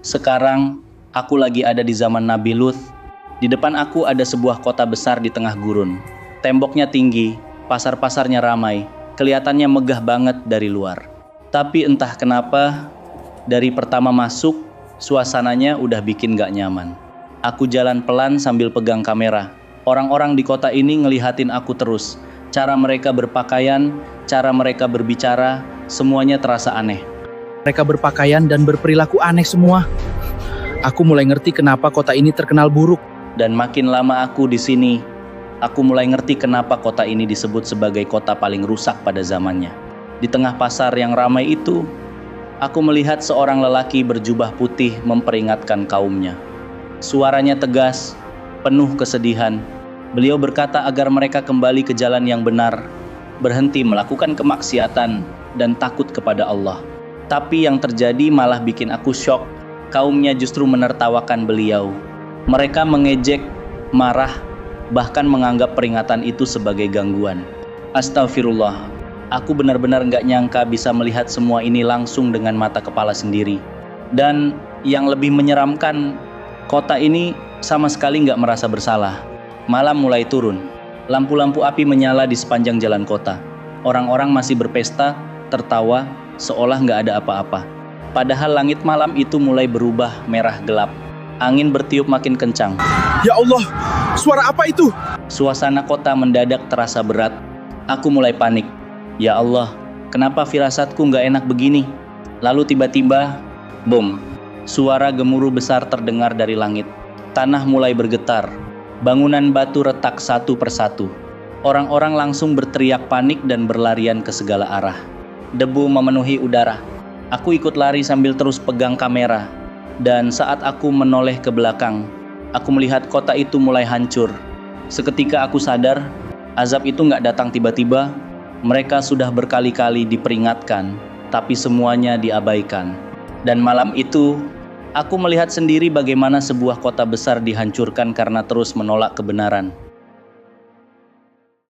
Sekarang, aku lagi ada di zaman Nabi Lut. Di depan aku ada sebuah kota besar di tengah gurun. Temboknya tinggi, pasar-pasarnya ramai, kelihatannya megah banget dari luar. Tapi entah kenapa, dari pertama masuk, suasananya udah bikin gak nyaman. Aku jalan pelan sambil pegang kamera. Orang-orang di kota ini ngelihatin aku terus. Cara mereka berpakaian, cara mereka berbicara, semuanya terasa aneh. Mereka berpakaian dan berperilaku aneh semua. Aku mulai ngerti kenapa kota ini terkenal buruk. Dan makin lama aku di sini, aku mulai ngerti kenapa kota ini disebut sebagai kota paling rusak pada zamannya. Di tengah pasar yang ramai itu, aku melihat seorang lelaki berjubah putih memperingatkan kaumnya. Suaranya tegas, penuh kesedihan. Beliau berkata agar mereka kembali ke jalan yang benar, berhenti melakukan kemaksiatan, dan takut kepada Allah. Tapi yang terjadi malah bikin aku syok. Kaumnya justru menertawakan beliau. Mereka mengejek, marah, bahkan menganggap peringatan itu sebagai gangguan. Astagfirullah, aku benar-benar gak nyangka bisa melihat semua ini langsung dengan mata kepala sendiri. Dan yang lebih menyeramkan, kota ini sama sekali gak merasa bersalah. Malam mulai turun. Lampu-lampu api menyala di sepanjang jalan kota. Orang-orang masih berpesta, tertawa, seolah gak ada apa-apa. Padahal langit malam itu mulai berubah merah gelap. Angin bertiup makin kencang. Ya Allah, suara apa itu? Suasana kota mendadak terasa berat. Aku mulai panik. Ya Allah, kenapa firasatku gak enak begini? Lalu tiba-tiba, boom, suara gemuruh besar terdengar dari langit. Tanah mulai bergetar. Bangunan batu retak satu persatu. Orang-orang langsung berteriak panik dan berlarian ke segala arah. Debu memenuhi udara. Aku ikut lari sambil terus pegang kamera. Dan saat aku menoleh ke belakang, aku melihat kota itu mulai hancur. Seketika aku sadar, azab itu gak datang tiba-tiba. Mereka sudah berkali-kali diperingatkan, tapi semuanya diabaikan. Dan malam itu, aku melihat sendiri bagaimana sebuah kota besar dihancurkan karena terus menolak kebenaran.